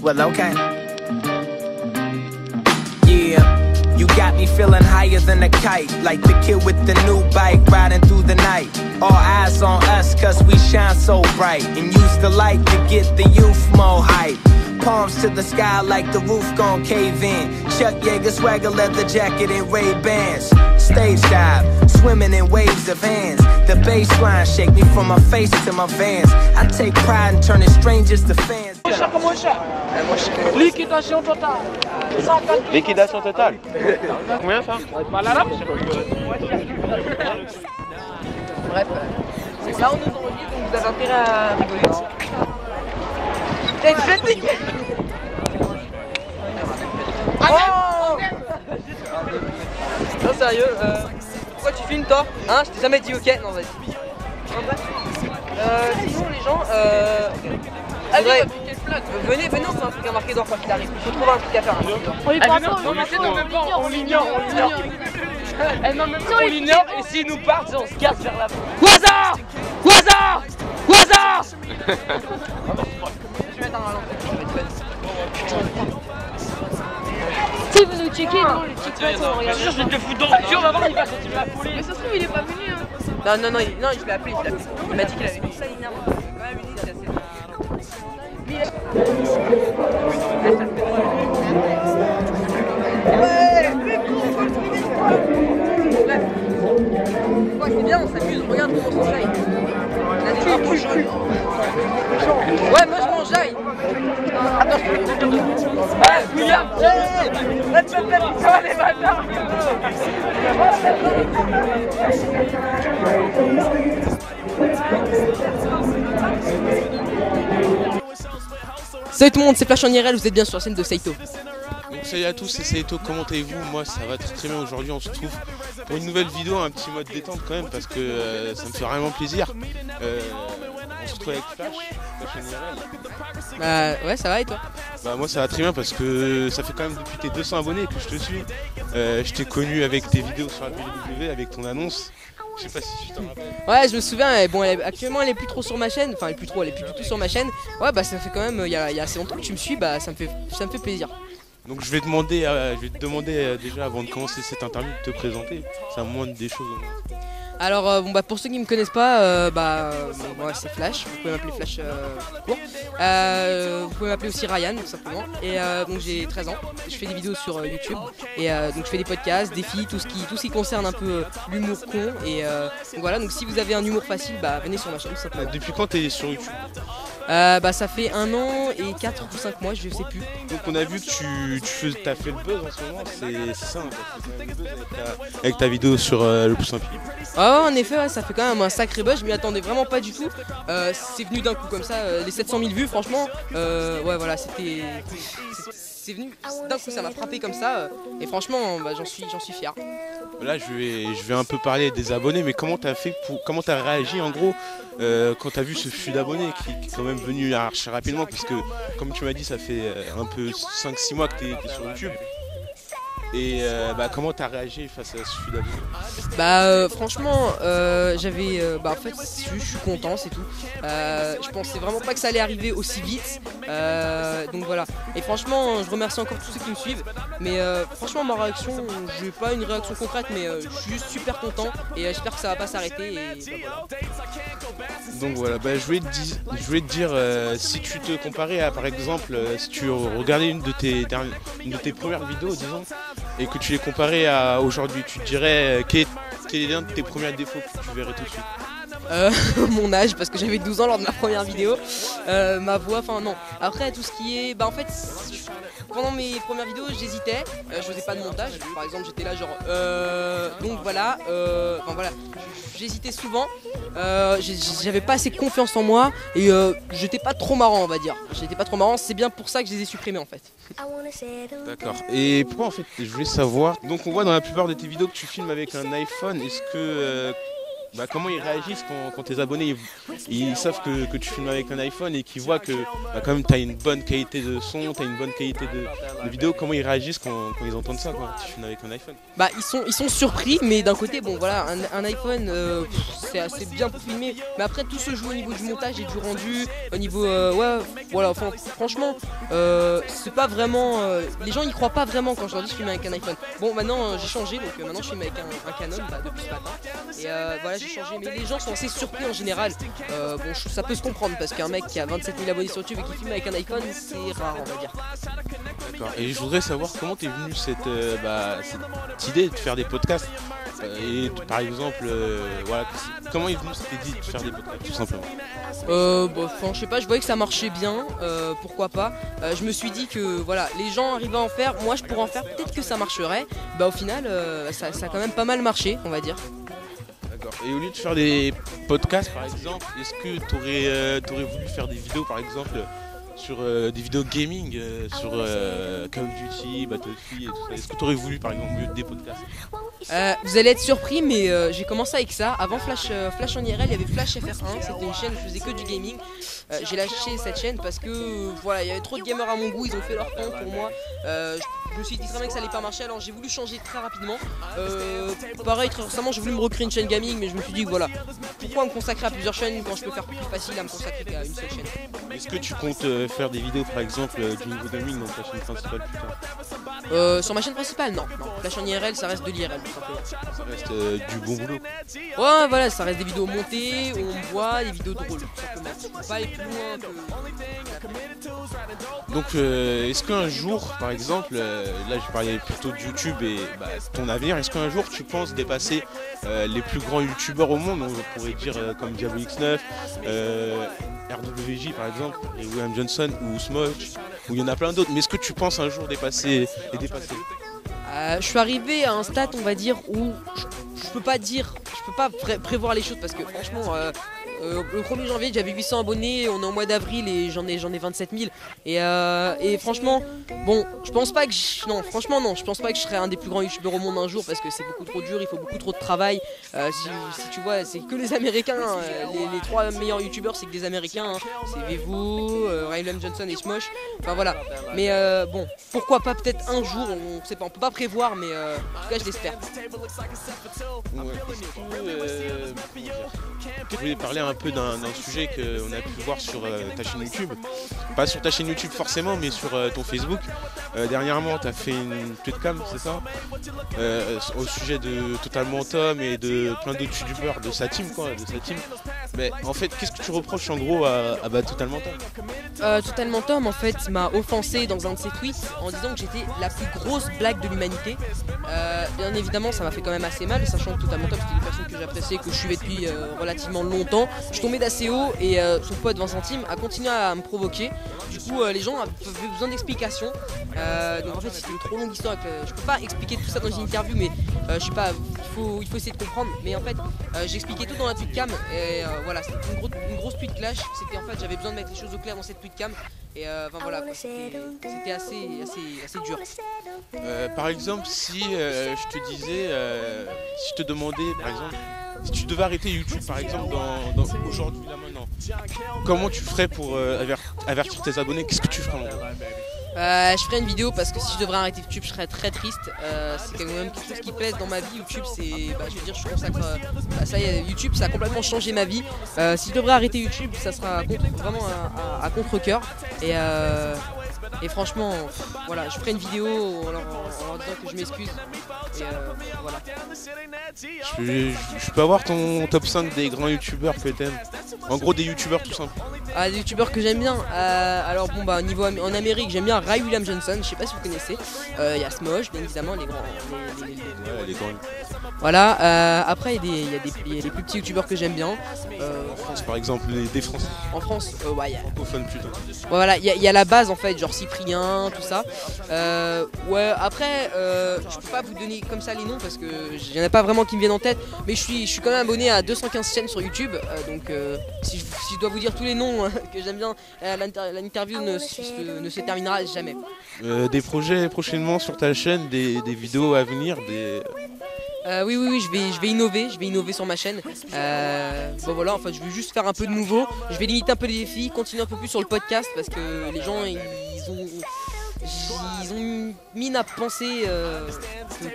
Well, okay. Yeah, you got me feeling higher than a kite, like the kid with the new bike riding through the night. All eyes on us cause we shine so bright, and use the light to get the youth more hype. Palms to the sky like the roof gon' cave in. Chuck Yeager swagger, leather jacket and Ray-Bans. Stage dive, swimming in waves of hands. The baseline shake me from my face to my Vans. I take pride in turning strangers to fans. Liquidation totale. Liquidation totale. Combien ça? Pas l'arabe. Bref, c'est ça, on nous enregistre, donc vous avez intérêt à rigoler. T'es une fête. Oh non, sérieux, pourquoi tu filmes toi? Hein, je t'ai jamais dit ok? Non, vas-y. Sinon les gens, venez, on fait un truc à marquer d'or quoi qu'il arrive. Il faut trouver un truc à faire. On lui parle pas, on l'ignore. On l'ignore et s'il nous part, on se casse vers la fin. Waza! Je vais mettre un ralenti. Si vous nous checkez, non, le check pas, on regarde. Je vais te foutre dans le cul, on va voir, il va continuer à fouler. Mais ça se trouve, il est pas venu. Non, je l'ai appelé. Il m'a dit qu'il avait mis ça, il énerve. Quand même, une idée assez. Ouais, c'est bien, on s'amuse, regarde comment on s'enjaille. Ouais, moi je m'enjaille. Attends, William, les bâtards. Salut tout le monde, c'est Flash en IRL, vous êtes bien sur la scène de Seito. Donc salut à tous, c'est Seito, comment allez-vous? Moi ça va très bien aujourd'hui, on se retrouve pour une nouvelle vidéo, un petit mode détente quand même parce que ça me fait vraiment plaisir. On se retrouve avec Flash en IRL. Ouais, ça va et toi? Bah moi ça va très bien parce que ça fait quand même depuis tes 200 abonnés que je te suis. Je t'ai connu avec tes vidéos sur la WWE, avec ton annonce. Je sais pas si tu t'en rappelles. Ouais, je me souviens, bon, actuellement elle est plus trop sur ma chaîne, enfin elle est plus du tout sur ma chaîne. Ouais, bah ça fait quand même, il y a assez longtemps que tu me suis, bah ça me fait plaisir. Donc je vais te demander déjà avant de commencer cette interview de te présenter, ça montre des choses. Alors pour ceux qui me connaissent pas, moi c'est Flash, vous pouvez m'appeler Flash court. Vous pouvez m'appeler aussi Ryan tout simplement. Et donc j'ai 13 ans, je fais des vidéos sur YouTube et donc je fais des podcasts, des filles, tout ce qui concerne un peu l'humour con et donc voilà, donc si vous avez un humour facile, bah venez sur ma chaîne tout simplement. Depuis quand t'es sur YouTube? Ça fait 1 an et 4 ou 5 mois, je sais plus. Donc on a vu que t'as fait le buzz en ce moment, c'est ça, t'as fait le buzz avec ta vidéo sur le poussin Philippe. Ah ouais, en effet, ouais, ça fait quand même un sacré buzz, je m'y attendais vraiment pas du tout. C'est venu d'un coup comme ça, les 700 000 vues franchement, ouais voilà, c'est venu d'un coup, ça m'a frappé comme ça et franchement bah, j'en suis fier. Là je vais un peu parler des abonnés, mais comment t'as réagi en gros quand t'as vu ce flux d'abonnés qui est quand même venu archi rapidement, parce que comme tu m'as dit ça fait un peu 5-6 mois que t'es sur YouTube. Et comment t'as réagi face à ce flux d'abonnés? Franchement en fait je suis content, c'est tout. Je pensais vraiment pas que ça allait arriver aussi vite, donc voilà. Et franchement je remercie encore tous ceux qui me suivent. Mais franchement ma réaction, j'ai pas une réaction concrète, mais je suis juste super content et j'espère que ça va pas s'arrêter. Donc voilà, je voulais te dire si tu te comparais à, par exemple, si tu regardais une de tes premières vidéos disons, et que tu les comparais à aujourd'hui, tu te dirais quel est l'un de tes premiers défauts que tu verrais tout de suite? Mon âge, parce que j'avais 12 ans lors de ma première vidéo. Ma voix, enfin non. Après tout ce qui est, en fait, pendant mes premières vidéos j'hésitais, je faisais pas de montage. Par exemple j'étais là genre, donc voilà, j'hésitais souvent. J'avais pas assez confiance en moi et j'étais pas trop marrant, on va dire. J'étais pas trop marrant, c'est bien pour ça que je les ai supprimés en fait. D'accord. Et pourquoi en fait, je voulais savoir, donc on voit dans la plupart de tes vidéos que tu filmes avec un iPhone, est-ce que comment ils réagissent quand tes abonnés ils savent que tu filmes avec un iPhone et qu'ils voient que quand même tu as une bonne qualité de son, tu as une bonne qualité de vidéo, comment ils réagissent quand ils entendent ça, quand tu filmes avec un iPhone? Bah ils sont surpris, mais d'un côté bon voilà un iPhone c'est assez bien pour filmer, mais après tout se joue au niveau du montage et du rendu, au niveau ouais voilà, enfin franchement c'est pas vraiment les gens y croient pas vraiment quand je leur dis je filme avec un iPhone. Bon maintenant j'ai changé, donc maintenant je filme avec un Canon depuis ce matin et voilà j'ai changé, mais les gens sont assez surpris en général. Bon ça peut se comprendre parce qu'un mec qui a 27 000 abonnés sur YouTube et qui filme avec un iPhone c'est rare on va dire. D'accord. Et je voudrais savoir comment t'es venu cette idée de faire des podcasts par exemple voilà, comment est venue cette idée de faire des podcasts tout simplement? Je sais pas, je voyais que ça marchait bien, pourquoi pas. Je me suis dit que voilà, les gens arrivaient à en faire, moi je pourrais en faire, peut-être que ça marcherait. Bah au final, ça a quand même pas mal marché, on va dire. D'accord. Et au lieu de faire des podcasts par exemple, est-ce que t'aurais voulu faire des vidéos par exemple sur des vidéos gaming, sur Call of Duty, Battlefield et tout ça? Est-ce que t'aurais voulu par exemple au lieu de des podcasts? Vous allez être surpris, mais j'ai commencé avec ça. Avant Flash en IRL, il y avait Flash FR1, c'était une chaîne où je faisais que du gaming. J'ai lâché cette chaîne parce que voilà, il y avait trop de gamers à mon goût, ils ont fait leur temps pour moi. Je me suis dit très bien que ça allait pas marcher, alors j'ai voulu changer très rapidement. Pareil, très récemment, j'ai voulu me recréer une chaîne gaming, mais je me suis dit voilà, pourquoi me consacrer à plusieurs chaînes quand je peux faire plus facile à me consacrer qu'à une seule chaîne. Est-ce que tu comptes faire des vidéos par exemple du niveau gaming dans ta chaîne principale plus tard? Sur ma chaîne principale, non. Flash en IRL, ça reste de l'IRL. Ça reste du bon boulot. Ouais, voilà, ça reste des vidéos montées, où on me voit, des vidéos drôles, tout simplement. On peut pas aller plus loin que... Donc, est-ce qu'un jour, par exemple, là je parlais plutôt de YouTube et ton avenir, est-ce qu'un jour tu penses dépasser les plus grands YouTubeurs au monde? On pourrait dire comme Diablo X9, RWJ par exemple, et William Johnson ou Smosh, ou il y en a plein d'autres. Mais est-ce que tu penses un jour dépasser? Je suis arrivé à un stade, on va dire, où je peux pas prévoir les choses parce que franchement, le 1er janvier j'avais 800 abonnés, on est en mois d'avril et j'en ai 27 000 et franchement, bon, je pense pas que je pense pas que je serai un des plus grands youtubeurs au monde un jour parce que c'est beaucoup trop dur, il faut beaucoup trop de travail. Si tu vois, c'est que les Américains, les 3 meilleurs youtubeurs c'est que des Américains, c'est Vevo, William Johnson et Smosh, enfin voilà. Mais bon, pourquoi pas peut-être un jour, on sait pas, on peut pas prévoir, mais en tout cas je l'espère. Je voulais parler un peu d'un sujet qu'on a pu voir sur ta chaîne YouTube. Pas sur ta chaîne YouTube forcément, mais sur ton Facebook. Dernièrement, tu as fait une webcam, c'est ça? Au sujet de Totalement Tom et de plein d'autres youtubeurs de sa team, quoi, de sa team. Mais en fait, qu'est-ce que tu reproches en gros à Totalement Tom? Totalement Tom en fait m'a offensé dans un de ses tweets en disant que j'étais la plus grosse blague de l'humanité. Bien évidemment ça m'a fait quand même assez mal, sachant que Totalement Tom c'était une personne que j'appréciais, que je suivais depuis relativement longtemps. Je suis tombé d'assez haut et son pote Vincent Tim a continué à me provoquer. Du coup les gens avaient besoin d'explications. Donc en fait c'était une trop longue histoire, je peux pas expliquer tout ça dans une interview, mais je sais pas, il faut essayer de comprendre. Mais en fait j'expliquais tout dans la tweetcam et voilà, c'était une grosse tweet clash. C'était en fait, j'avais besoin de mettre les choses au clair dans cette tweetcam et enfin voilà, c'était assez dur. Par exemple, si je te disais, si je te demandais par exemple, si tu devais arrêter YouTube par exemple dans aujourd'hui là maintenant, comment tu ferais pour avertir tes abonnés? Qu'est-ce que tu ferais en gros? Je ferai une vidéo parce que si je devrais arrêter YouTube je serais très triste. C'est quand même quelque chose qui pèse dans ma vie. YouTube c'est, je veux dire, je consacre ça y est, YouTube ça a complètement changé ma vie. Si je devrais arrêter YouTube ça sera vraiment à contre-cœur et franchement voilà, je ferai une vidéo en leur disant que je m'excuse et voilà. Je peux avoir ton top 5 des grands youtubeurs que t'aimes? En gros des youtubeurs tout simples. Des youtubeurs que j'aime bien, alors bon au niveau en Amérique j'aime bien Ray William Johnson, je sais pas si vous connaissez. Il y a Smosh bien évidemment, les grands. Voilà, après il y a des plus petits youtubeurs que j'aime bien. En France par exemple, des Français. En France, ouais, il y a francophone plutôt. Voilà, il y a la base en fait, genre Cyprien, tout ça. Ouais, après, je peux pas vous donner comme ça les noms parce que il y en a pas vraiment qui me viennent en tête, mais je suis quand même abonné à 215 chaînes sur YouTube, donc si je dois vous dire tous les noms que j'aime bien, l'interview ne se terminera jamais. Des projets prochainement sur ta chaîne, des vidéos à venir, Oui, je vais innover sur ma chaîne. Bon voilà, enfin je vais juste faire un peu de nouveau. Je vais limiter un peu les défis, continuer un peu plus sur le podcast parce que les gens ils ont mine à penser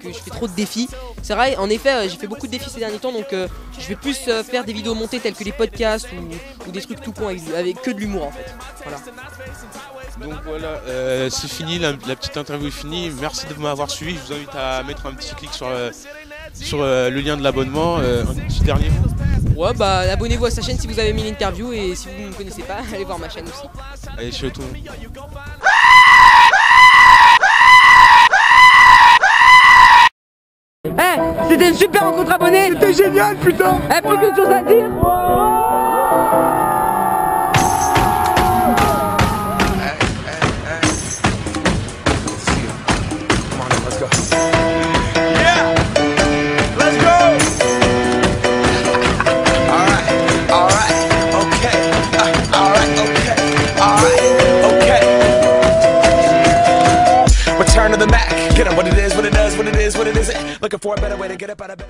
que je fais trop de défis. C'est vrai, en effet, j'ai fait beaucoup de défis ces derniers temps, donc je vais plus faire des vidéos montées telles que les podcasts ou des trucs tout con avec que de l'humour en fait. Voilà. Donc voilà, c'est fini, la petite interview est finie. Merci de m'avoir suivi. Je vous invite à mettre un petit clic sur le lien de l'abonnement. Un petit dernier mot. Ouais, bah abonnez-vous à sa chaîne si vous avez aimé l'interview et si vous ne me connaissez pas, allez voir ma chaîne aussi. Allez, ciao tout le monde. C'était une super rencontre abonnée. C'était génial, putain. Plus de choses à dire. Return to the Mac. Get up what it is, what it does, what it is, what it isn't. Looking for a better way to get up out of bed.